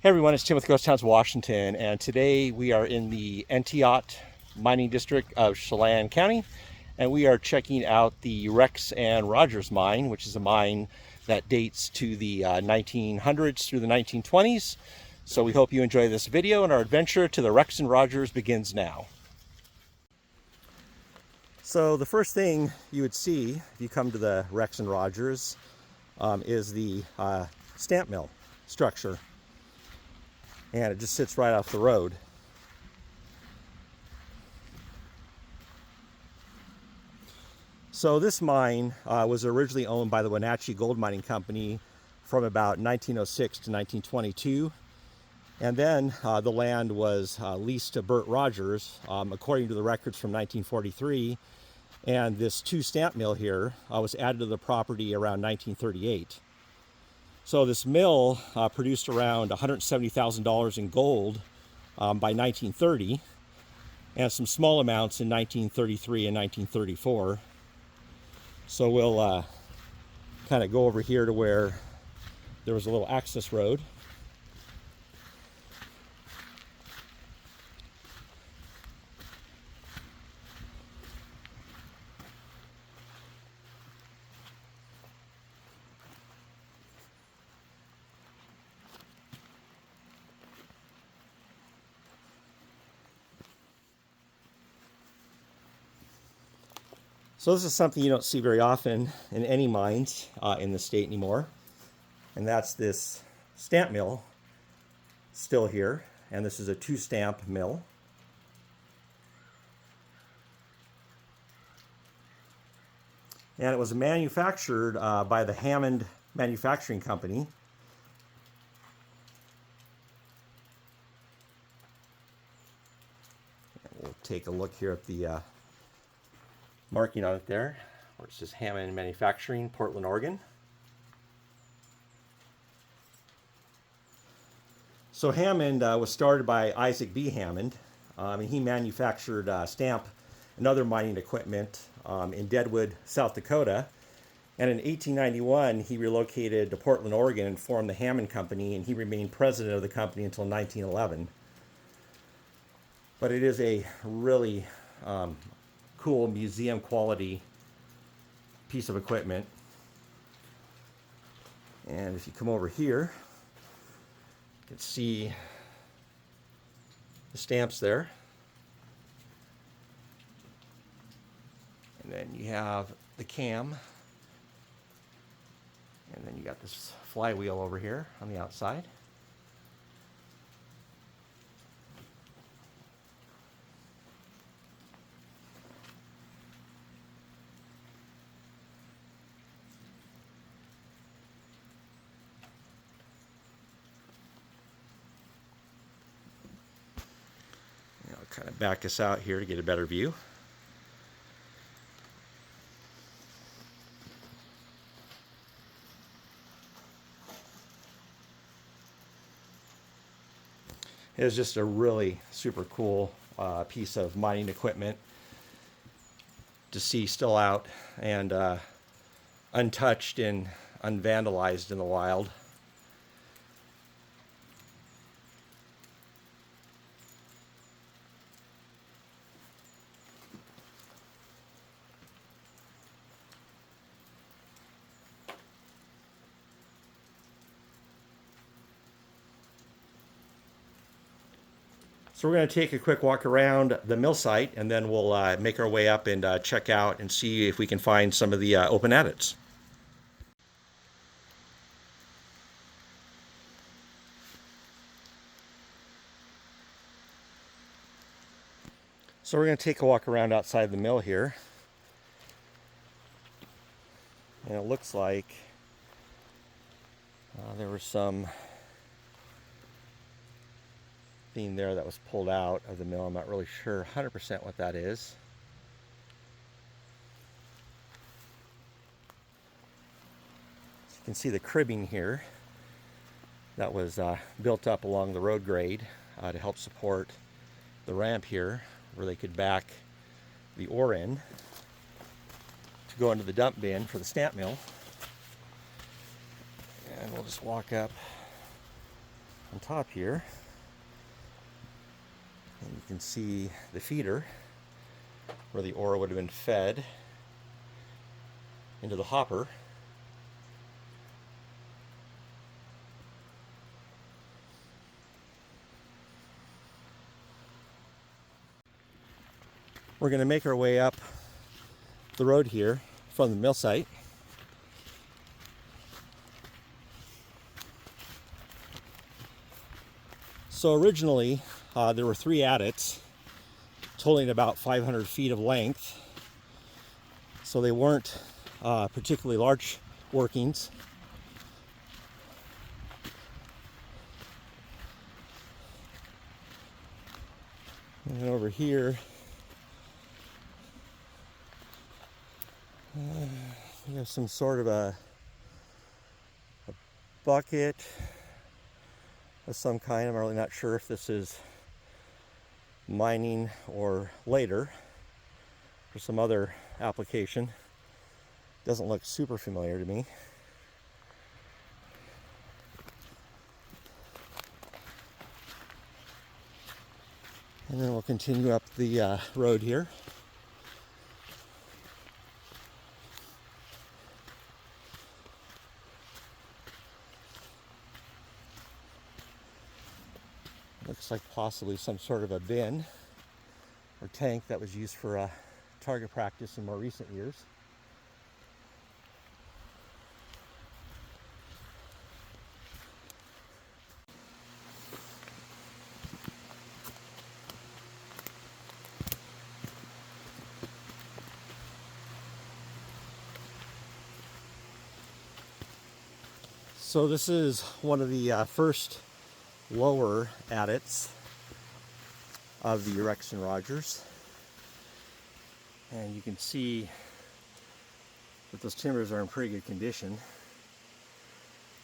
Hey everyone, it's Tim with Ghost Towns, Washington, and today we are in the Entiat mining district of Chelan County, and we are checking out the Rex and Rogers mine, which is a mine that dates to the 1900s through the 1920s. So we hope you enjoy this video, and our adventure to the Rex and Rogers begins now. So the first thing you would see if you come to the Rex and Rogers is the stamp mill structure. And it just sits right off the road. So this mine was originally owned by the Wenatchee Gold Mining Company from about 1906 to 1922. And then the land was leased to Burt Rogers, according to the records from 1943. And this two stamp mill here was added to the property around 1938. So this mill produced around $170,000 in gold by 1930, and some small amounts in 1933 and 1934. So we'll kind of go over here to where there was a little access road. So this is something you don't see very often in any mines in the state anymore. And that's this stamp mill still here. And this is a two stamp mill. And it was manufactured by the Hammond Manufacturing Company. And we'll take a look here at the marking on it there, where it says Hammond Manufacturing, Portland, Oregon. So Hammond was started by Isaac B. Hammond, and he manufactured stamp and other mining equipment in Deadwood, South Dakota. And in 1891, he relocated to Portland, Oregon, and formed the Hammond Company, and he remained president of the company until 1911. But it is a really cool museum quality piece of equipment. And if you come over here, you can see the stamps there. And then you have the cam. And then you got this flywheel over here on the outside. Kind of back us out here to get a better view. It is just a really super cool piece of mining equipment to see still out and untouched and unvandalized in the wild. So we're going to take a quick walk around the mill site, and then we'll make our way up and check out and see if we can find some of the open adits. So we're going to take a walk around outside the mill here. And it looks like there was some thing there that was pulled out of the mill. I'm not really sure 100% what that is. So you can see the cribbing here that was built up along the road grade to help support the ramp here, where they could back the ore in to go into the dump bin for the stamp mill. And we'll just walk up on top here. And you can see the feeder where the ore would have been fed into the hopper. We're going to make our way up the road here from the mill site. So originally there were 3 adits totaling about 500 feet of length. So they weren't particularly large workings. And over here, we have some sort of a bucket of some kind. I'm really not sure if this is mining or later for some other application. Doesn't look super familiar to me. And then we'll continue up the road here. Looks like possibly some sort of a bin or tank that was used for target practice in more recent years. So this is one of the first lower adits of the Rex and Rogers, and you can see that those timbers are in pretty good condition.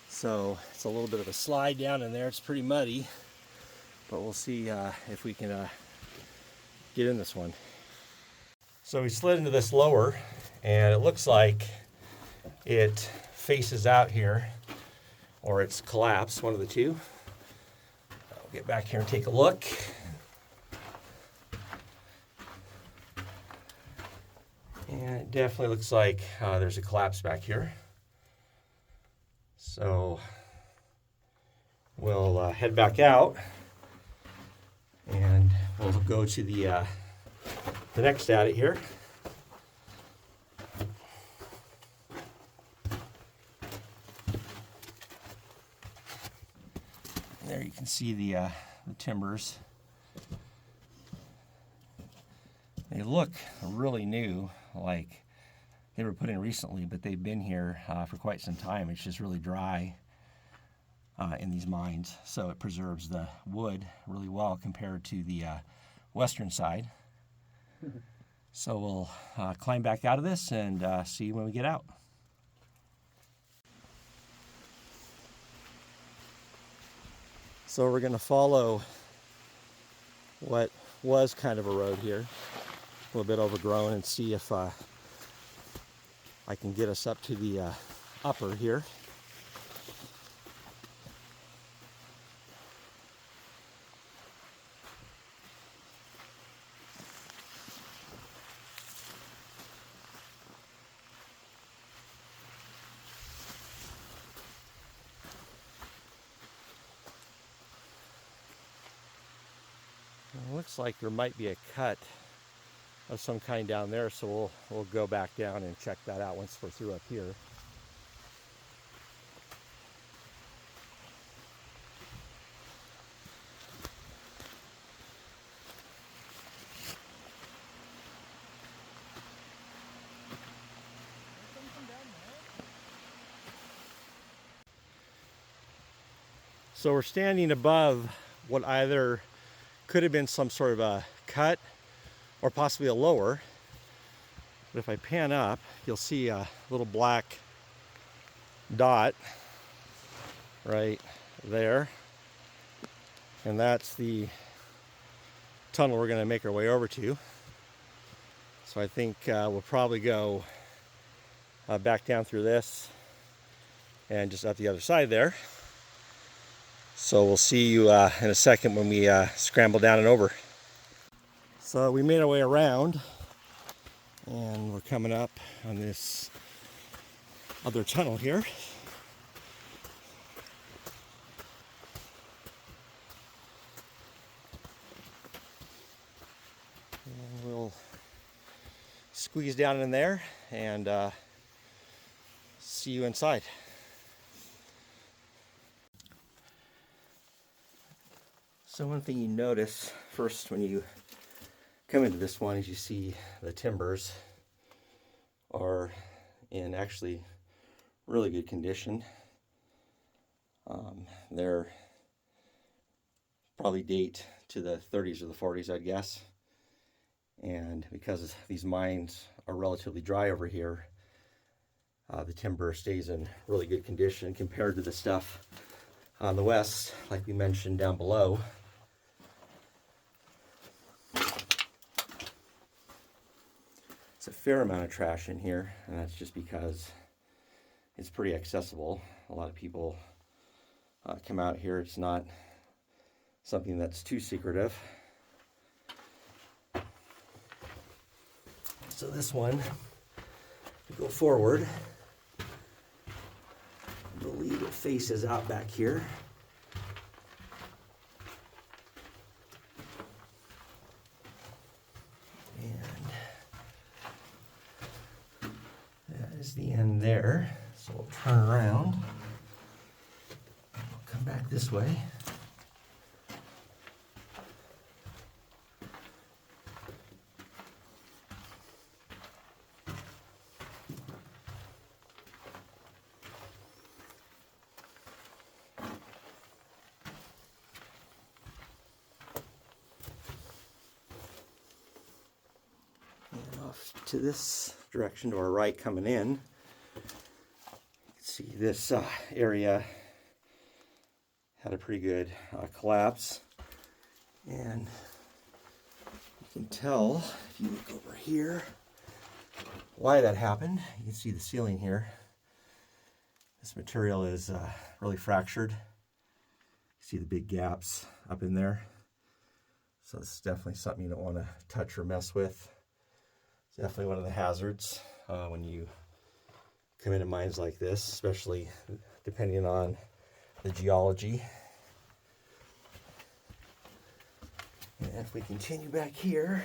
So it's a little bit of a slide down in there. It's pretty muddy, but we'll see if we can get in this one. So we slid into this lower, and it looks like it faces out here, or it's collapsed, one of the two. I'll get back here and take a look. And it definitely looks like there's a collapse back here. So we'll head back out, and we'll go to the next adit here. There you can see the timbers. They look really new, like they were put in recently, but they've been here for quite some time. It's just really dry in these mines, so it preserves the wood really well compared to the western side. So we'll climb back out of this and see when we get out. So we're going to follow what was kind of a road here, a little bit overgrown, and see if I can get us up to the upper here. It looks like there might be a cut of some kind down there, so we'll go back down and check that out once we're through up here. So we're standing above what either could have been some sort of a cut or possibly a lower. But if I pan up, you'll see a little black dot right there. And that's the tunnel we're going to make our way over to. So I think we'll probably go back down through this and just up the other side there. So we'll see you in a second when we scramble down and over. So we made our way around, and we're coming up on this other tunnel here. And we'll squeeze down in there and see you inside. So one thing you notice first when you come into this one is you see the timbers are in actually really good condition. They're probably date to the 30s or the 40s, I'd guess. And because these mines are relatively dry over here, the timber stays in really good condition compared to the stuff on the west, like we mentioned down below. It's a fair amount of trash in here, and that's just because it's pretty accessible. A lot of people come out here. It's not something that's too secretive. So this one, we go forward. I believe it faces out back here. The end there, so we'll turn around. We'll come back this way. And off to this direction to our right coming in. See, this area had a pretty good collapse, and you can tell if you look over here why that happened. You can see the ceiling here. This material is really fractured. You see the big gaps up in there. So this is definitely something you don't want to touch or mess with. It's definitely one of the hazards when you come into mines like this, especially depending on the geology. And if we continue back here,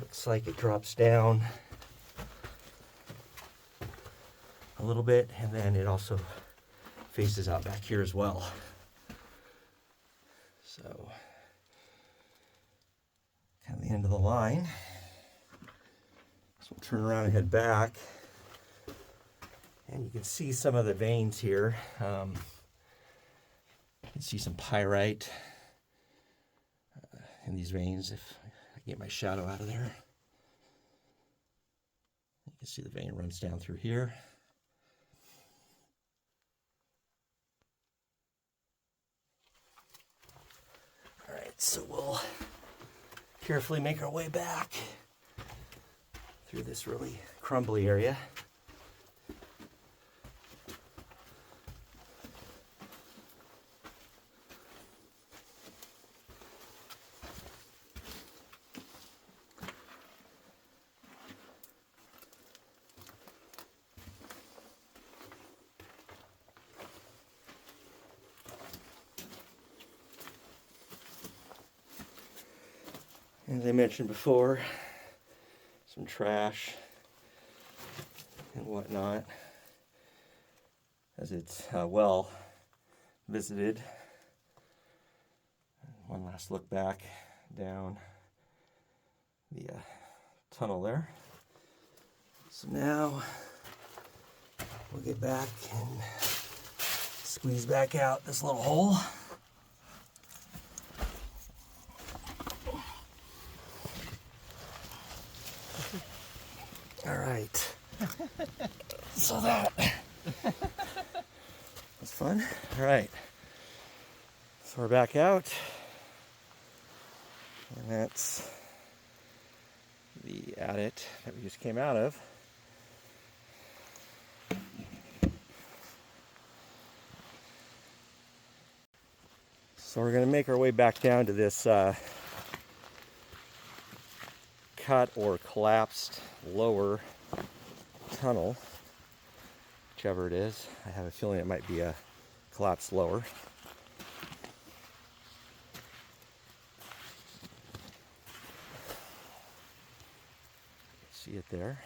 looks like it drops down a little bit, and then it also faces out back here as well. So, kind of the end of the line. So we'll turn around and head back, and you can see some of the veins here. You can see some pyrite in these veins if I get my shadow out of there. You can see the vein runs down through here. All right, so we'll carefully make our way back through this really crumbly area. As I mentioned before, some trash and whatnot, as it's well visited. One last look back down the tunnel there. So now we'll get back and squeeze back out this little hole. All right. So that was fun. All right. So we're back out. And that's the adit that we just came out of. So we're going to make our way back down to this cut or collapsed lower tunnel, whichever it is. I have a feeling it might be a collapsed lower. See it there.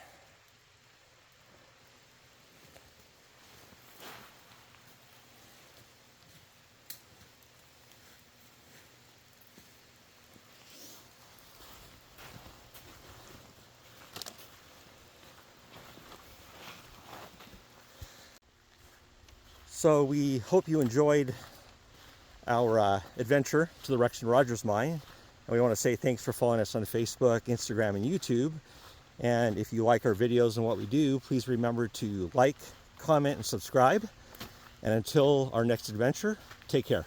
So we hope you enjoyed our adventure to the Rex and Rogers mine. And we want to say thanks for following us on Facebook, Instagram, and YouTube. And if you like our videos and what we do, please remember to like, comment, and subscribe. And until our next adventure, take care.